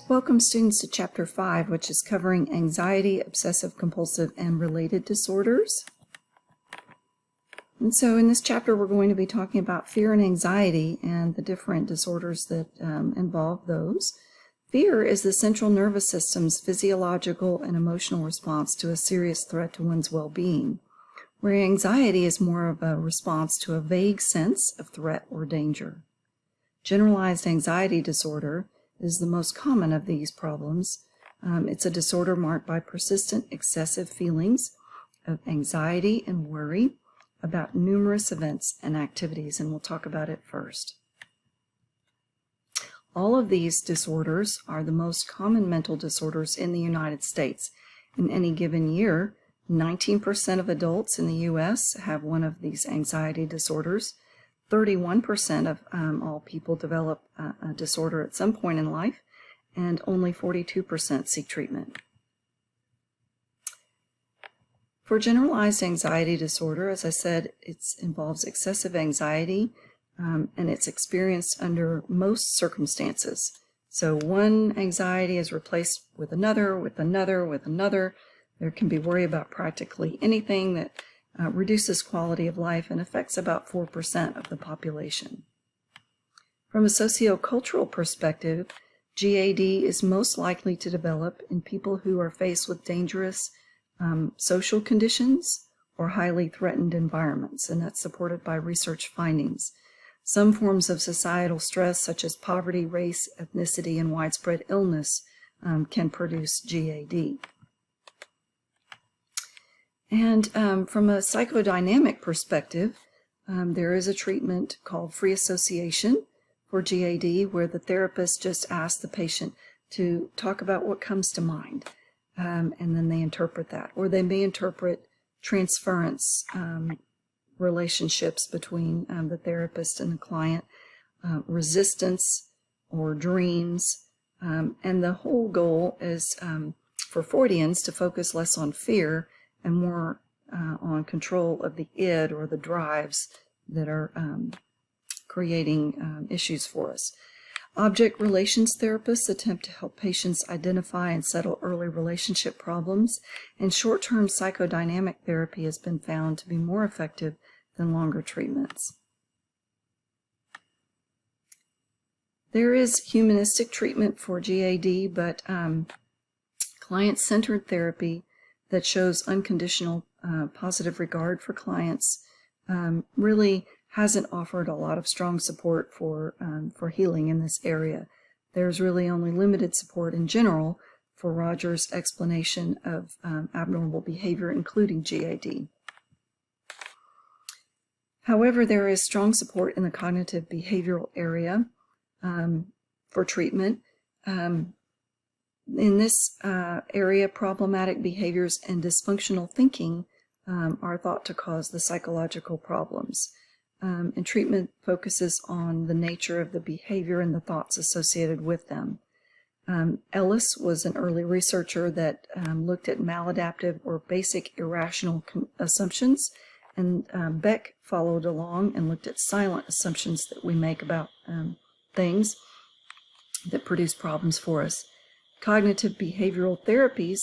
Welcome students to Chapter 5, which is covering anxiety, obsessive-compulsive, and related disorders. And so in this chapter we're going to be talking about fear and anxiety and the different disorders that involve those. Fear is the central nervous system's physiological and emotional response to a serious threat to one's well-being, where anxiety is more of a response to a vague sense of threat or danger. Generalized anxiety disorder is the most common of these problems. It's a disorder marked by persistent excessive feelings of anxiety and worry about numerous events and activities, and we'll talk about it first. All of these disorders are the most common mental disorders in the United States. In any given year, 19% of adults in the U.S. have one of these anxiety disorders. 31% of all people develop a disorder at some point in life, and only 42% seek treatment. For generalized anxiety disorder, as I said, it involves excessive anxiety, and it's experienced under most circumstances. So one anxiety is replaced with another, with another, with another. There can be worry about practically anything that reduces quality of life and affects about 4% of the population. From a sociocultural perspective, GAD is most likely to develop in people who are faced with dangerous social conditions or highly threatened environments, and that's supported by research findings. Some forms of societal stress, such as poverty, race, ethnicity, and widespread illness, can produce GAD. And from a psychodynamic perspective, there is a treatment called free association for GAD, where the therapist just asks the patient to talk about what comes to mind, and then they interpret that. Or they may interpret transference relationships between the therapist and the client, resistance or dreams, and the whole goal is for Freudians to focus less on fear and more on control of the id, or the drives that are creating issues for us. Object relations therapists attempt to help patients identify and settle early relationship problems, and short-term psychodynamic therapy has been found to be more effective than longer treatments. There is humanistic treatment for GAD, but client-centered therapy that shows unconditional positive regard for clients really hasn't offered a lot of strong support for healing in this area. There's really only limited support in general for Rogers' explanation of abnormal behavior, including GAD. However, there is strong support in the cognitive behavioral area for treatment. In this area, problematic behaviors and dysfunctional thinking are thought to cause the psychological problems. And treatment focuses on the nature of the behavior and the thoughts associated with them. Ellis was an early researcher that looked at maladaptive or basic irrational assumptions, and Beck followed along and looked at silent assumptions that we make about things that produce problems for us. Cognitive behavioral therapies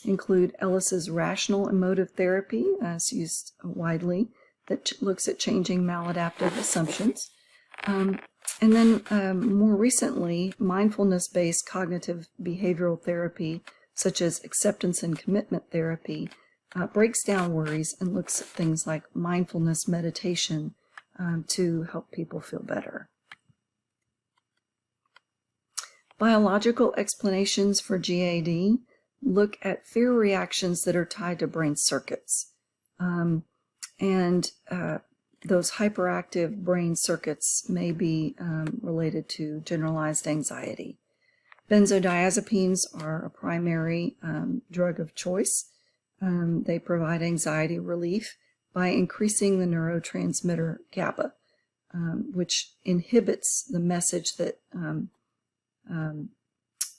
include Ellis's rational emotive therapy, as used widely, that looks at changing maladaptive assumptions. And then more recently, mindfulness-based cognitive behavioral therapy, such as acceptance and commitment therapy, breaks down worries and looks at things like mindfulness meditation to help people feel better. Biological explanations for GAD look at fear reactions that are tied to brain circuits. Those hyperactive brain circuits may be related to generalized anxiety. Benzodiazepines are a primary drug of choice. They provide anxiety relief by increasing the neurotransmitter GABA, which inhibits the message that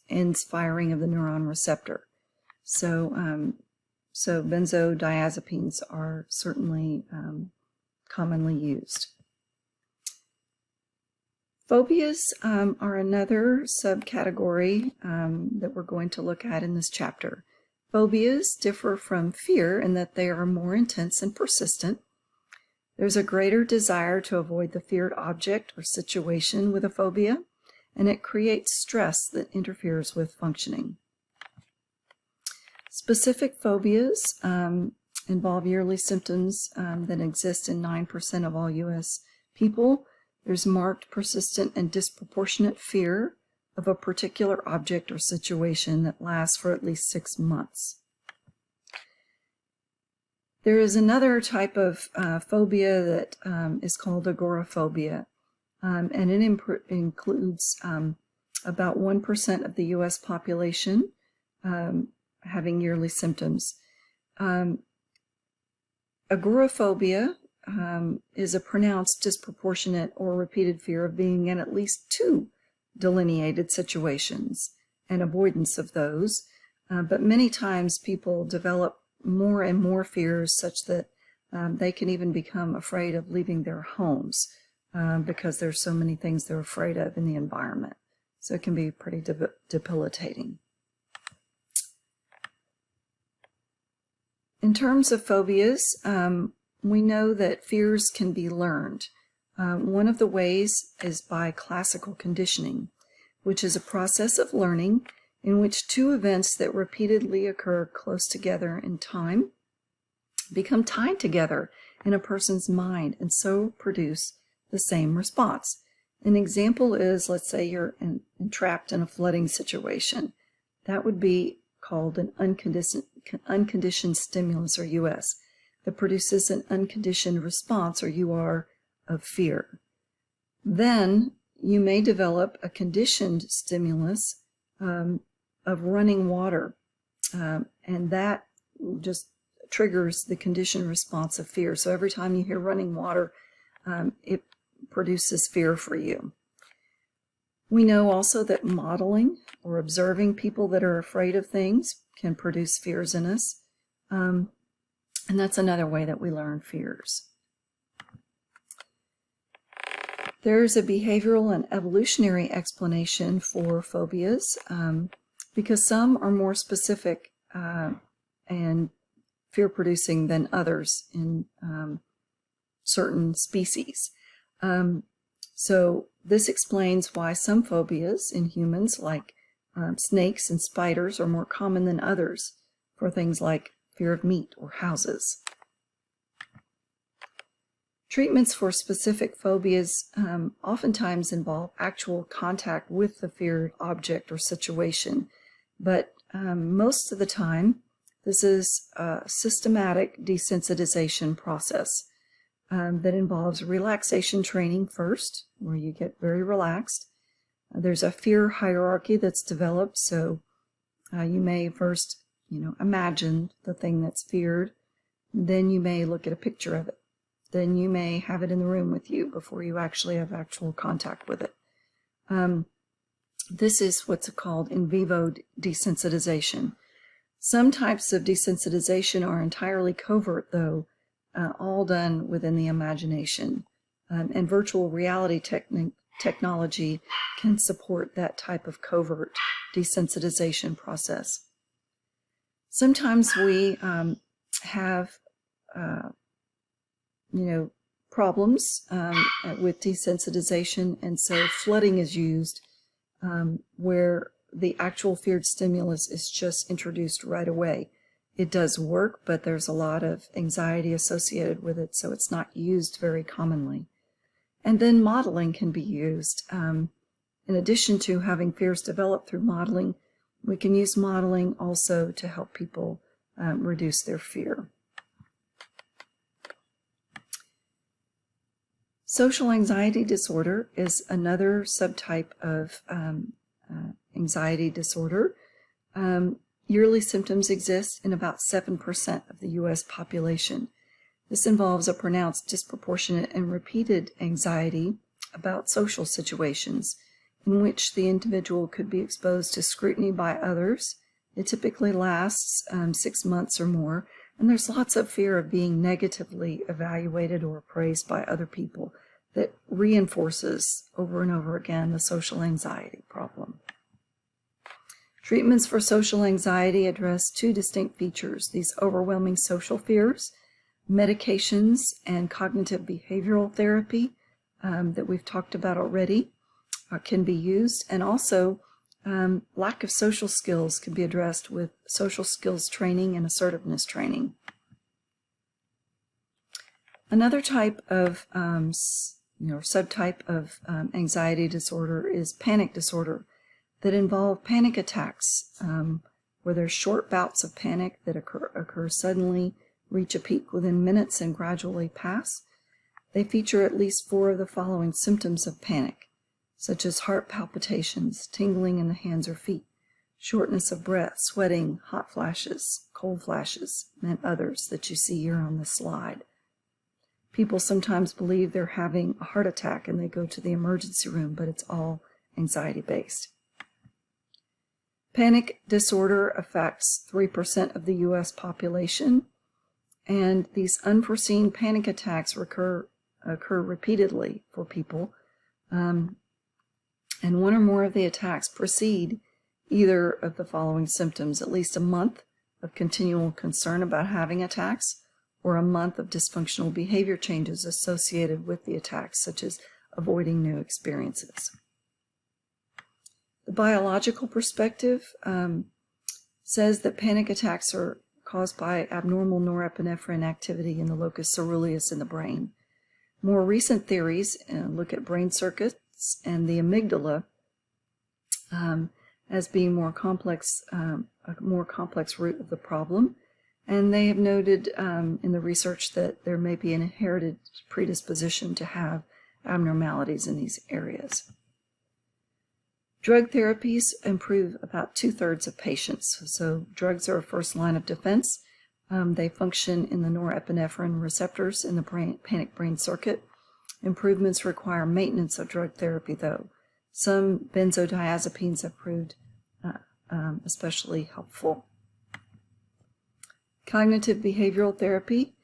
ends firing of the neuron receptor. So benzodiazepines are certainly commonly used. Phobias are another subcategory that we're going to look at in this chapter. Phobias differ from fear in that they are more intense and persistent. There's a greater desire to avoid the feared object or situation with a phobia, and it creates stress that interferes with functioning. Specific phobias involve yearly symptoms that exist in 9% of all U.S. people. There's marked, persistent, and disproportionate fear of a particular object or situation that lasts for at least 6 months. There is another type of phobia that is called agoraphobia, and it includes about 1% of the U.S. population having yearly symptoms. Agoraphobia is a pronounced, disproportionate, or repeated fear of being in at least 2 delineated situations and avoidance of those. But many times people develop more and more fears such that they can even become afraid of leaving their homes because there's so many things they're afraid of in the environment. So it can be pretty debilitating. In terms of phobias, we know that fears can be learned. One of the ways is by classical conditioning, which is a process of learning in which 2 events that repeatedly occur close together in time become tied together in a person's mind and so produce the same response. An example is, let's say you're entrapped in a flooding situation. That would be called an unconditioned stimulus, or US, that produces an unconditioned response, or UR, of fear. Then you may develop a conditioned stimulus of running water, and that just triggers the conditioned response of fear. So every time you hear running water, it produces fear for you. We know also that modeling or observing people that are afraid of things can produce fears in us, and that's another way that we learn fears. There's a behavioral and evolutionary explanation for phobias because some are more specific and fear-producing than others in certain species. So this explains why some phobias in humans, like snakes and spiders, are more common than others for things like fear of meat or houses. Treatments for specific phobias oftentimes involve actual contact with the feared object or situation, but most of the time this is a systematic desensitization process that involves relaxation training first, where you get very relaxed. There's a fear hierarchy that's developed, so you may first, imagine the thing that's feared. Then you may look at a picture of it. Then you may have it in the room with you before you actually have actual contact with it. This is what's called in vivo desensitization. Some types of desensitization are entirely covert, though, all done within the imagination. And virtual reality technology can support that type of covert desensitization process. Sometimes we have problems with desensitization, and so flooding is used where the actual feared stimulus is just introduced right away. It does work, but there's a lot of anxiety associated with it, so it's not used very commonly. And then modeling can be used. In addition to having fears develop through modeling, we can use modeling also to help people reduce their fear. Social anxiety disorder is another subtype of anxiety disorder. Yearly symptoms exist in about 7% of the U.S. population. This involves a pronounced, disproportionate, and repeated anxiety about social situations in which the individual could be exposed to scrutiny by others. It typically lasts 6 months or more, and there's lots of fear of being negatively evaluated or appraised by other people. that reinforces over and over again the social anxiety problem. Treatments for social anxiety address two distinct features: these overwhelming social fears. Medications and cognitive behavioral therapy that we've talked about already can be used, and also lack of social skills can be addressed with social skills training and assertiveness training. Another type of subtype of anxiety disorder is panic disorder, that involve panic attacks, where there's short bouts of panic that occur suddenly, reach a peak within minutes, and gradually pass. They feature at least 4 of the following symptoms of panic, such as heart palpitations, tingling in the hands or feet, shortness of breath, sweating, hot flashes, cold flashes, and others that you see here on the slide. People sometimes believe they're having a heart attack and they go to the emergency room, but it's all anxiety-based. Panic disorder affects 3% of the U.S. population, and these unforeseen panic attacks occur repeatedly for people, and one or more of the attacks precede either of the following symptoms: at least a month of continual concern about having attacks, or a month of dysfunctional behavior changes associated with the attacks, such as avoiding new experiences. The biological perspective says that panic attacks are caused by abnormal norepinephrine activity in the locus coeruleus in the brain. More recent theories look at brain circuits and the amygdala as being a more complex root of the problem, and they have noted in the research that there may be an inherited predisposition to have abnormalities in these areas. Drug therapies improve about 2/3 of patients. So drugs are a first line of defense. They function in the norepinephrine receptors in the panic brain circuit. Improvements require maintenance of drug therapy, though. Some benzodiazepines have proved especially helpful. Cognitive behavioral therapy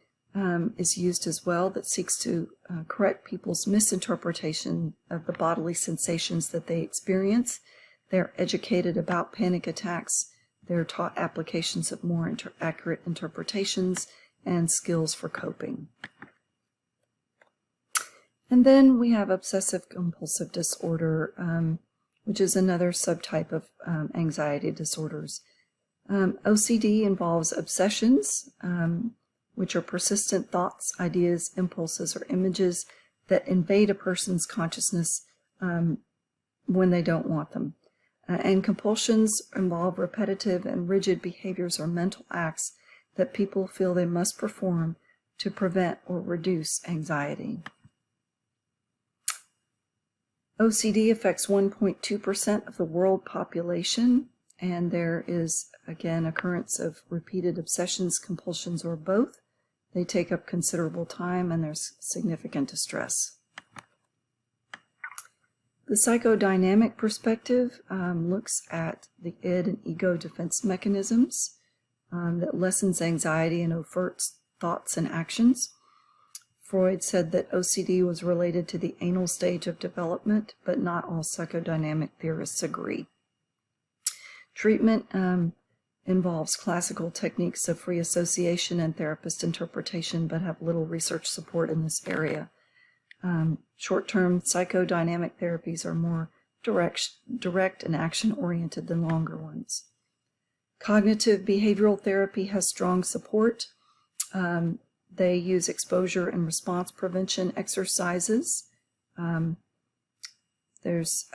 is used as well, that seeks to correct people's misinterpretation of the bodily sensations that they experience. They're educated about panic attacks. They're taught applications of more accurate interpretations and skills for coping. And then we have obsessive-compulsive disorder, which is another subtype of anxiety disorders. OCD involves obsessions, which are persistent thoughts, ideas, impulses, or images that invade a person's consciousness when they don't want them. And compulsions involve repetitive and rigid behaviors or mental acts that people feel they must perform to prevent or reduce anxiety. OCD affects 1.2% of the world population, and there is, again, occurrence of repeated obsessions, compulsions, or both. They take up considerable time, and there's significant distress. The psychodynamic perspective looks at the id and ego defense mechanisms that lessens anxiety and overt thoughts and actions. Freud said that OCD was related to the anal stage of development, but not all psychodynamic theorists agree. Treatment involves classical techniques of free association and therapist interpretation, but have little research support in this area. Short-term psychodynamic therapies are more direct and action-oriented than longer ones. Cognitive behavioral therapy has strong support. They use exposure and response prevention exercises. There's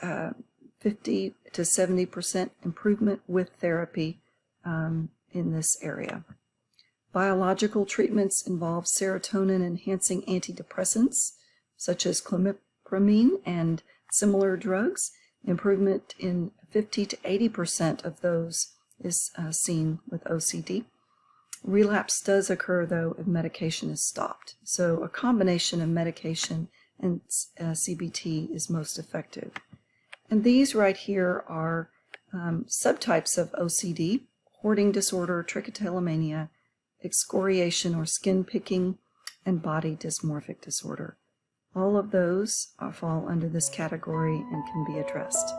50 to 70% improvement with therapy in this area. Biological treatments involve serotonin-enhancing antidepressants, such as clomipramine and similar drugs. Improvement in 50 to 80% of those is seen with OCD. Relapse does occur, though, if medication is stopped. So a combination of medication and CBT is most effective. And these right here are subtypes of OCD: hoarding disorder, trichotillomania, excoriation or skin picking, and body dysmorphic disorder. All of those fall under this category and can be addressed.